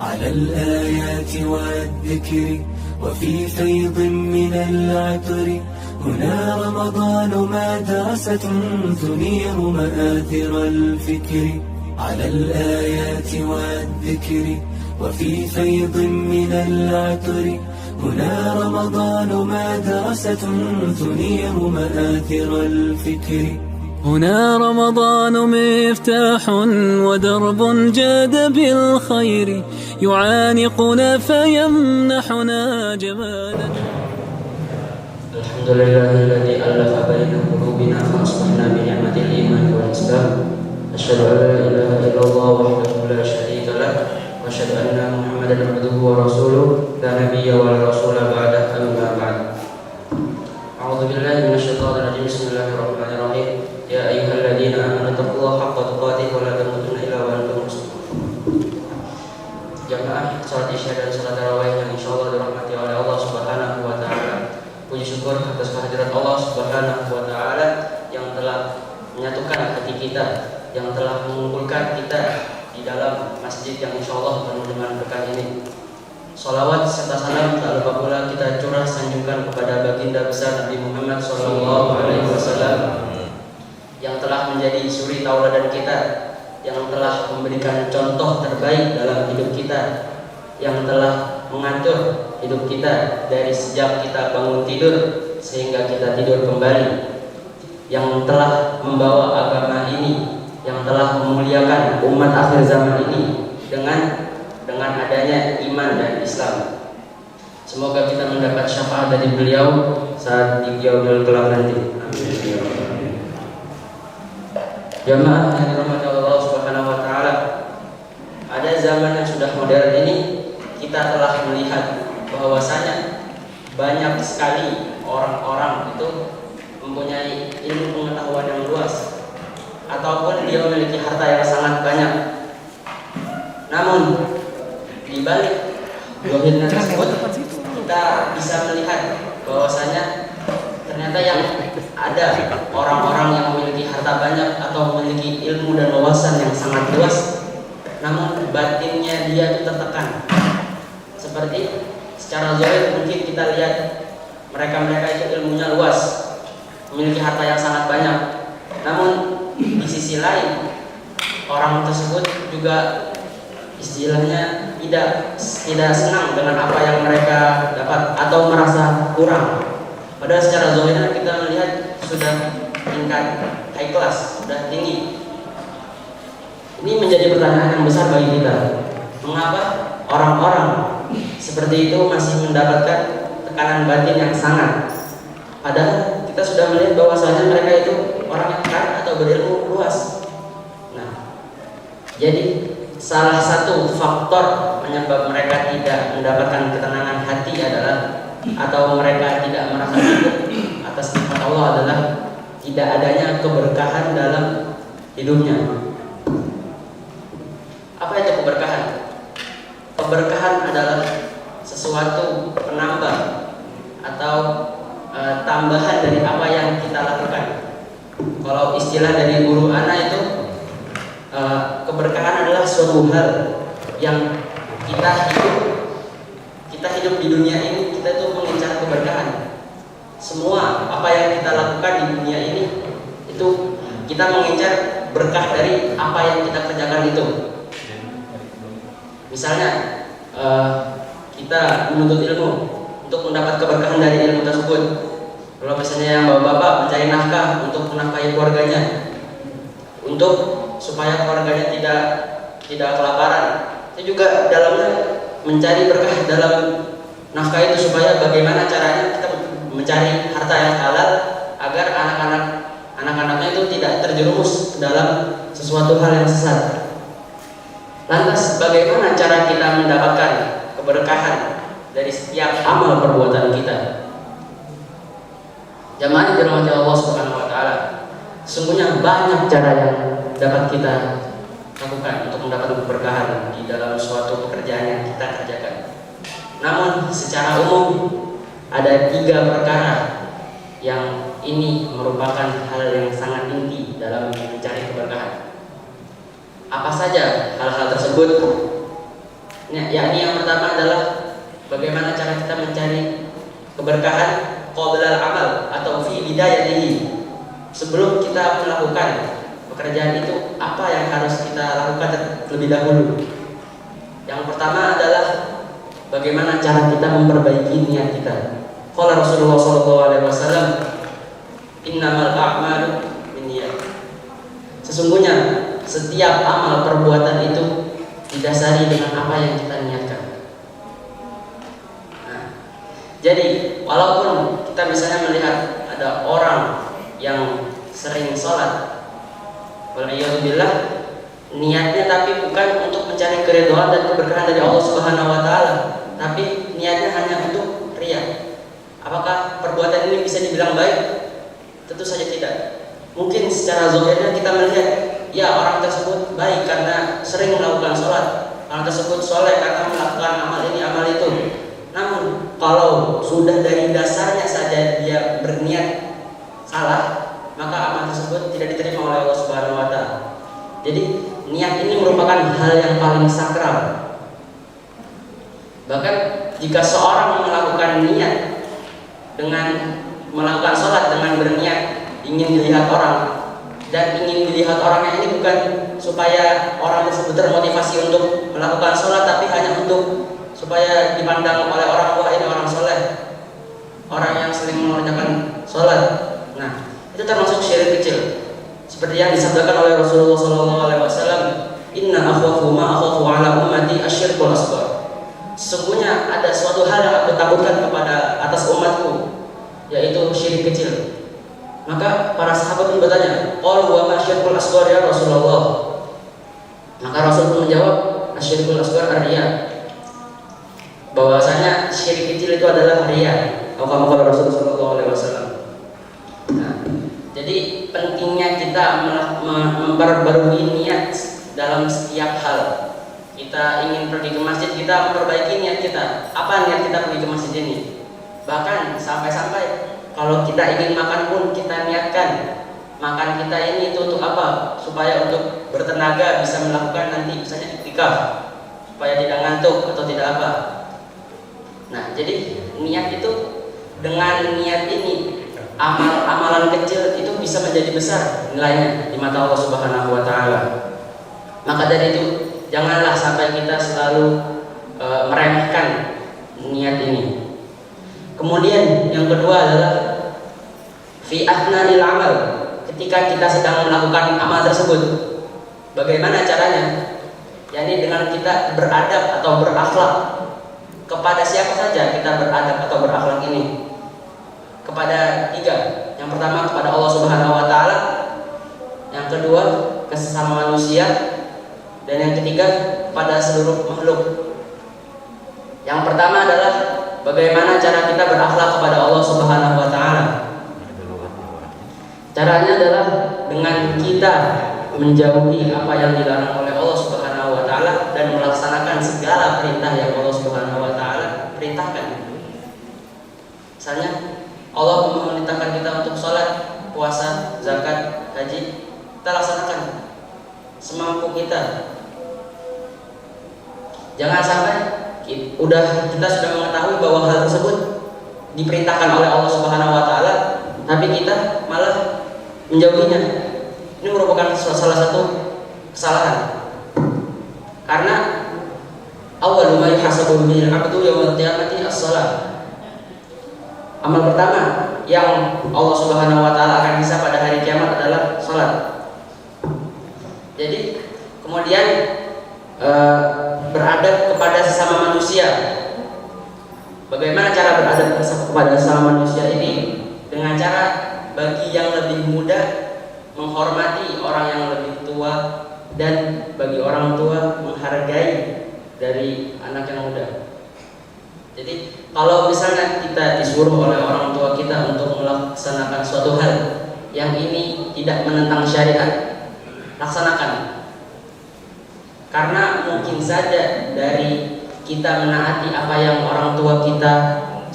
على الآيات والذكر وفي فيض من العطر هنا رمضان مدرسة تنير مآثر الفكر على الآيات والذكر وفي فيض من العطر هنا رمضان مدرسة تنير مآثر الفكر هنا رمضان مفتاح ودرب جاد بالخير يعانقنا فيمنحنا جمالا. الحمد لله الذي ألف بين قلوبنا فأصبحنا بنعمة الإيمان والإسلام. أشهد أن لا إله إلا الله وحده لا شريك له وأشهد أن محمدا عبده ورسوله لا نبي ولا رسول بعده أما بعد. أعوذ بالله من الشيطان الرجيم. بسم الله الرحمن الرحيم. يا أيها الذين آمنوا اتقوا الله حق تقاته ولا تموتن إلا وأنتم مسلمون. Jamaah salat isya dan salat tarawih yang insyaallah dirahmati oleh Allah Subhanahu wa taala. Puji syukur atas kehadirat Allah Subhanahu wa taala yang telah menyatukan hati kita, yang telah mengumpulkan kita di dalam masjid yang insyaallah penuh dengan berkah ini. Salawat serta salam tak lupa pula kita curah sanjungkan kepada baginda besar Nabi Muhammad sallallahu alaihi wasallam yang telah menjadi suri tauladan kita, yang telah memberikan contoh terbaik dalam hidup kita, yang telah mengatur hidup kita dari sejak kita bangun tidur sehingga kita tidur kembali, yang telah membawa agama ini, yang telah memuliakan umat akhir zaman ini dengan adanya iman dan Islam. Semoga kita mendapat syafaat dari beliau saat di yaumil kelak nanti. Amin. Jamaah yang dirahmati Allah Subhanahu wa taala, ada zaman yang sudah modern ini kita telah melihat bahwasanya banyak sekali orang-orang itu mempunyai ilmu pengetahuan yang luas ataupun dia memiliki harta yang sangat banyak. Namun di balik zahirnya tersebut kita bisa melihat bahwasanya ternyata yang ada orang-orang yang memiliki harta banyak atau memiliki ilmu dan wawasan yang sangat luas, namun batinnya dia itu tertekan. Seperti secara zahir mungkin kita lihat mereka itu ilmunya luas, memiliki harta yang sangat banyak, namun di sisi lain orang tersebut juga istilahnya tidak senang dengan apa yang mereka dapat atau merasa kurang. Padahal secara zahirnya kita melihat sudah tingkat high class, sudah tinggi. Ini menjadi pertanyaan yang besar bagi kita. Mengapa orang-orang seperti itu masih mendapatkan tekanan batin yang sangat? Padahal kita sudah melihat bahwasanya mereka itu orang yang kaya atau berilmu luas. Nah, jadi salah satu faktor penyebab mereka tidak mendapatkan ketenangan hati adalah, atau mereka tidak merasa cukup atas nikmat Allah adalah tidak adanya keberkahan dalam hidupnya. Apa itu keberkahan? Keberkahan adalah sesuatu penambah atau tambahan dari apa yang kita lakukan. Kalau istilah dari guru ana itu keberkahan adalah suatu hal yang kita hidup di dunia ini, kita itu mengincar keberkahan. Semua apa yang kita lakukan di dunia ini itu kita mengincar berkah dari apa yang kita kerjakan itu. Misalnya kita menuntut ilmu untuk mendapat keberkahan dari ilmu tersebut. Kalau misalnya yang bapak-bapak mencari nafkah untuk menafkahi keluarganya, untuk supaya keluarganya tidak kelaparan, itu juga dalamnya mencari berkah dalam nafkah itu, supaya bagaimana caranya kita mencari harta yang halal agar anak-anaknya itu tidak terjerumus ke dalam sesuatu hal yang sesat. Lantas bagaimana cara kita mendapatkan keberkahan dari setiap amal perbuatan kita? Jamaah yang dirahmati Allah Subhanahu wa taala, sesungguhnya banyak cara yang dapat kita lakukan untuk mendapatkan keberkahan di dalam suatu pekerjaan yang kita kerjakan. Namun secara umum ada 3 perkara yang ini merupakan hal yang sangat inti dalam mencari keberkahan. Apa saja hal-hal tersebut? Yakni yang pertama adalah bagaimana cara kita mencari keberkahan qabla al-amal atau fi bidayatihi. Sebelum kita melakukan pekerjaan itu, apa yang harus kita lakukan terlebih dahulu? Yang pertama adalah bagaimana cara kita memperbaiki niat kita. Qala Rasulullah SAW, innamal a'malu binniyat. Sesungguhnya setiap amal perbuatan itu didasari dengan apa yang kita niatkan. Nah, jadi walaupun kita misalnya melihat ada orang yang sering sholat, waliyahzubillah, niatnya tapi bukan untuk mencari keridhaan dan keberkahan dari Allah Subhanahu wa taala, tapi niatnya hanya untuk riya. Apakah perbuatan ini bisa dibilang baik? Tentu saja tidak. Mungkin secara zahirnya kita melihat, ya orang tersebut baik karena sering melakukan sholat, orang tersebut soleh karena melakukan amal ini amal itu. Namun kalau sudah dari dasarnya saja dia berniat salah, maka amal tersebut tidak diterima oleh Allah Subhanahu wa taala. Jadi niat ini merupakan hal yang paling sakral. Bahkan jika seorang melakukan niat dengan melakukan sholat dengan berniat ingin dilihat orang, dan ingin dilihat orangnya ini bukan supaya orang tersebut termotivasi untuk melakukan sholat, tapi hanya untuk supaya dipandang oleh orang, wah ini orang soleh, orang yang sering mengerjakan sholat. Nah, itu termasuk syirik kecil. Seperti yang disabdakan oleh Rasulullah SAW, inna akhwafu ma akhwafu ala ummati asyirkul asghar. Sesungguhnya ada suatu hal yang aku takutkan kepada atas umatku, yaitu syirik kecil. Maka para sahabat pun bertanya, qalu wa ma syirkul asghar ya Rasulullah? Maka Rasul pun menjawab, asyirkul asghar ar-riya. Bahwasanya syirik kecil itu adalah riya. Atau kata Rasulullah SAW. Nah, jadi pentingnya kita memperbarui niat dalam setiap hal. Kita ingin pergi ke masjid, kita memperbaiki niat kita. Apa niat kita pergi ke masjid ini? Bahkan sampai-sampai kalau kita ingin makan pun kita niatkan makan kita ini itu untuk apa? Supaya untuk bertenaga bisa melakukan nanti misalnya iktikaf, supaya tidak ngantuk atau tidak apa. Nah, jadi niat itu, dengan niat ini amalan kecil itu bisa menjadi besar nilainya di mata Allah Subhanahu wa taala. Maka dari itu janganlah sampai kita selalu meremehkan niat ini. Kemudian yang kedua adalah fi athna'il amal, ketika kita sedang melakukan amal tersebut, bagaimana caranya? yakni dengan kita beradab atau berakhlak. Kepada siapa saja kita beradab atau berakhlak ini? Kepada tiga. Yang pertama kepada Allah Subhanahu wa taala, yang kedua ke sesama manusia, dan yang ketiga pada seluruh makhluk. Yang pertama adalah bagaimana cara kita berakhlak kepada Allah Subhanahu wa taala. Caranya adalah dengan kita menjauhi apa yang dilarang oleh Allah Subhanahu wa taala dan melaksanakan segala perintah yang Allah Subhanahu wa taala perintahkan. Misalnya Allah memerintahkan kita untuk sholat, puasa, zakat, haji, kita laksanakan semampu kita. Jangan sampai kita sudah mengetahui bahwa hal tersebut diperintahkan oleh Allah Subhanahu wa taala, tapi kita malah menjauhinya. Ini merupakan salah satu kesalahan. Karena awwalu ma yuhasabu bihi al-'abdu yaumil qiyamati as-shalah. Amal pertama yang Allah Subhanahu wa taala akan hisab pada hari kiamat adalah salat. Jadi kemudian beradab kepada sesama manusia. Bagaimana cara beradab kepada sesama manusia ini? Dengan cara bagi yang lebih muda menghormati orang yang lebih tua, dan bagi orang tua menghargai dari anak yang muda. Jadi kalau misalnya kita disuruh oleh orang tua kita untuk melaksanakan suatu hal yang ini tidak menentang syariat, laksanakan. Karena mungkin saja dari kita menaati apa yang orang tua kita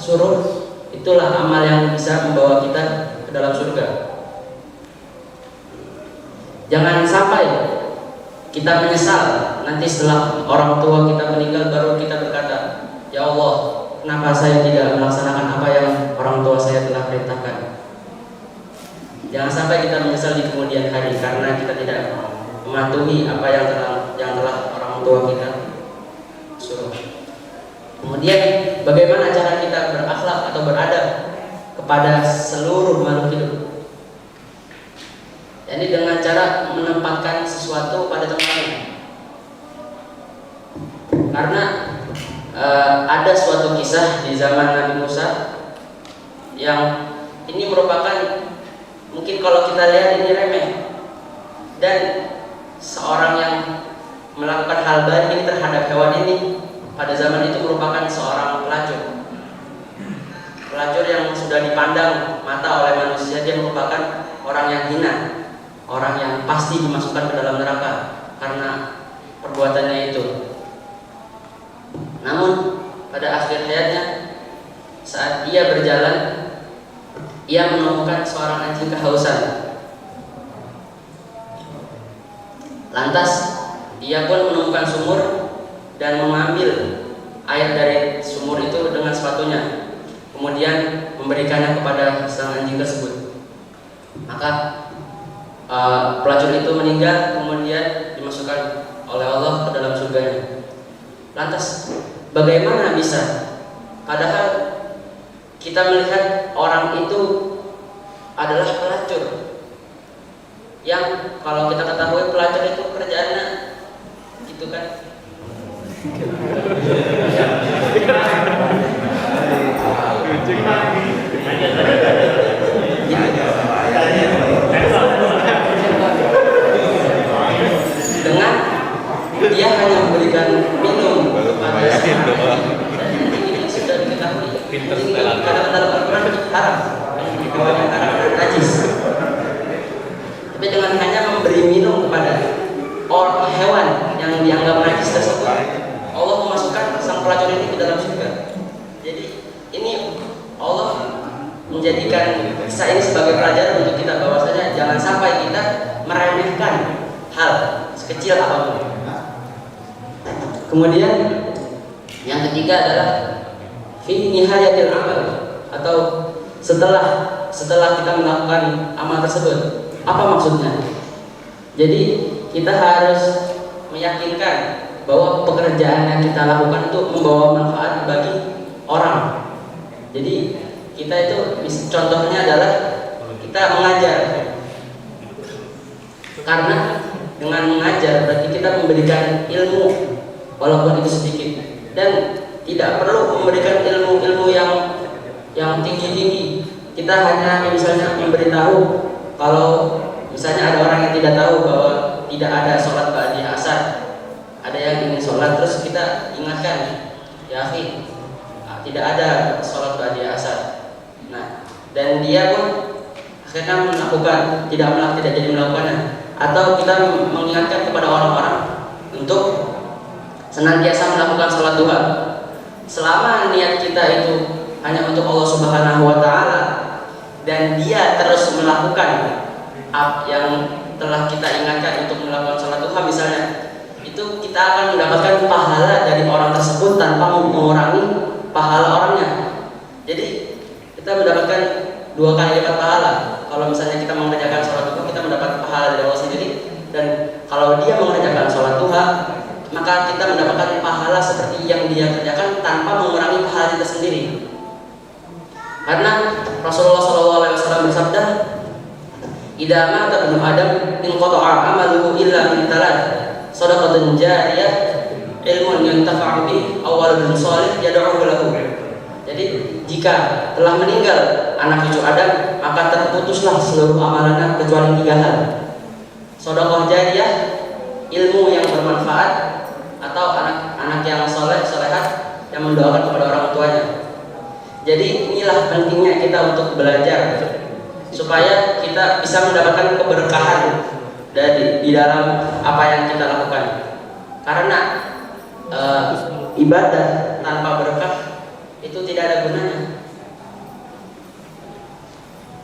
suruh, itulah amal yang bisa membawa kita ke dalam surga. Jangan sampai kita menyesal nanti setelah orang tua kita meninggal, baru kita berkata, ya Allah, kenapa saya tidak melaksanakan apa yang orang tua saya telah perintahkan. Jangan sampai kita menyesal di kemudian hari karena kita tidak mematuhi apa yang telah orang tua kita suruh. Kemudian bagaimana cara kita berakhlak atau beradab kepada seluruh makhluk hidup? Jadi dengan cara menempatkan sesuatu pada tempatnya. Karena ada suatu kisah di zaman Nabi Musa yang ini merupakan, mungkin kalau kita lihat ini remeh, dan seorang yang melakukan hal baik ini terhadap hewan ini pada zaman itu merupakan seorang pelacur. Pelacur yang sudah dipandang mata oleh manusia, dia merupakan orang yang hina, orang yang pasti dimasukkan ke dalam neraka karena perbuatannya itu. Namun pada akhir hayatnya, saat dia berjalan, ia menemukan seorang anjing kehausan. Lantas dia pun menemukan sumur dan mengambil air dari sumur itu dengan sepatunya, kemudian memberikannya kepada sang anjing tersebut. Maka pelacur itu meninggal, kemudian dimasukkan oleh Allah ke dalam surganya. Lantas bagaimana bisa, padahal kita melihat orang itu adalah pelacur, yang kalau kita ketahui pelacur itu kerjaannya gitu kan, dengan dia hanya memberikan minum kepada ini sudah diketahui. Ini kata dalam Al-Quran haram, haram dan najis. Tapi dengan hanya memberi minum kepada orang hewan yang dianggap najis tersebut, Allah memasukkan sang pelacur ini ke dalam surga. Jadi ini Allah menjadikan kisah ini sebagai pelajaran untuk kita, bahwasanya jangan sampai kita meremehkan hal sekecil apapun. Kemudian yang ketiga adalah fi nihayatil amal, atau setelah kita melakukan amal tersebut. Apa maksudnya? Jadi kita harus meyakinkan bahwa pekerjaan yang kita lakukan itu membawa manfaat bagi orang. Jadi kita itu contohnya adalah kita mengajar. Karena dengan mengajar berarti kita memberikan ilmu walaupun itu sedikit, dan tidak perlu memberikan ilmu yang tinggi-tinggi. Kita hanya misalnya memberitahu, kalau misalnya ada orang yang tidak tahu bahwa tidak ada sholat ba'di asar, ada yang ingin sholat, terus kita ingatkan, ya akhi, tidak ada sholat ba'di asar. Nah, dan dia pun akhirnya melakukan, tidak jadi melakukannya. Atau kita mengingatkan kepada orang-orang untuk senantiasa melakukan sholat duha. Selama niat kita itu hanya untuk Allah Subhanahu wa Ta'ala, dan dia terus melakukan yang telah kita ingatkan untuk melakukan sholat duha misalnya, itu kita akan mendapatkan pahala dari orang tersebut tanpa mengurangi pahala orangnya. Jadi kita mendapatkan 2 kali lipat pahala. Kalau misalnya kita mengerjakan sholat duha, kita mendapat pahala dari Allah sendiri, dan kalau dia mengerjakan sholat duha, maka kita mendapatkan pahala seperti yang dia kerjakan tanpa mengurangi pahala kita sendiri. Karena Rasulullah SAW bersabda, "Idza mata ibnu Adam inqata'a 'amaluhu illa min thalath, shadaqatin jariyah, ilmun yuntafa'u bihi, aw waladun shalih yad'u lahu." Jadi jika telah meninggal anak cucu Adam, maka terputuslah seluruh amalannya kecuali 3 hal. Shadaqah jariyah, ilmu yang bermanfaat, atau anak yang soleh, solehat yang mendoakan kepada orang tuanya. Jadi inilah pentingnya kita untuk belajar supaya kita bisa mendapatkan keberkahan di dalam apa yang kita lakukan. Karena ibadah tanpa berkah itu tidak ada gunanya.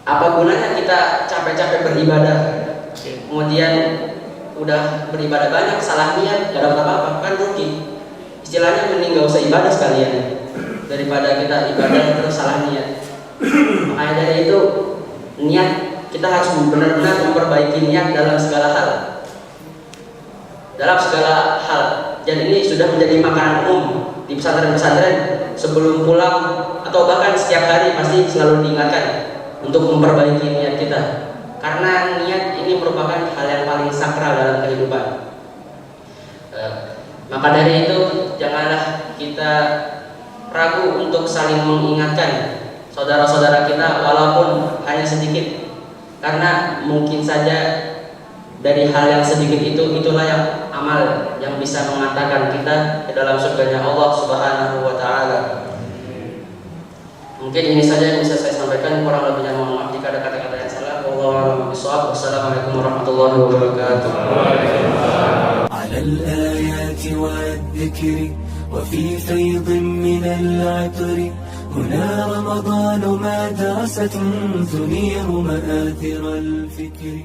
Apa gunanya kita capek-capek beribadah, kemudian udah beribadah banyak, salah niat, gak dapat apa-apa, kan rugi. Istilahnya mending gak usah ibadah sekalian daripada kita ibadah terus salah niat. Makanya dari itu niat kita harus benar-benar memperbaiki niat dalam segala hal. Dalam segala hal. Dan ini sudah menjadi makanan umum di pesantren-pesantren. Sebelum pulang atau bahkan setiap hari pasti selalu diingatkan untuk memperbaiki niat kita. Karena niat ini merupakan hal yang paling sakral dalam kehidupan. Maka dari itu janganlah kita ragu untuk saling mengingatkan saudara-saudara kita walaupun hanya sedikit. Karena mungkin saja dari hal yang sedikit itulah yang amal yang bisa mengantarkan kita ke dalam surganya Allah Subhanahu wa taala. Mungkin ini saja yang bisa saya sampaikan, kurang lebihnya mohon maaf jika ada kata-kata yang salah. Wassalamualaikum warahmatullahi wabarakatuh. على الآيات والذكر وفي فيض من العطر هنا رمضان مدرسة تنير مآثر الفكر.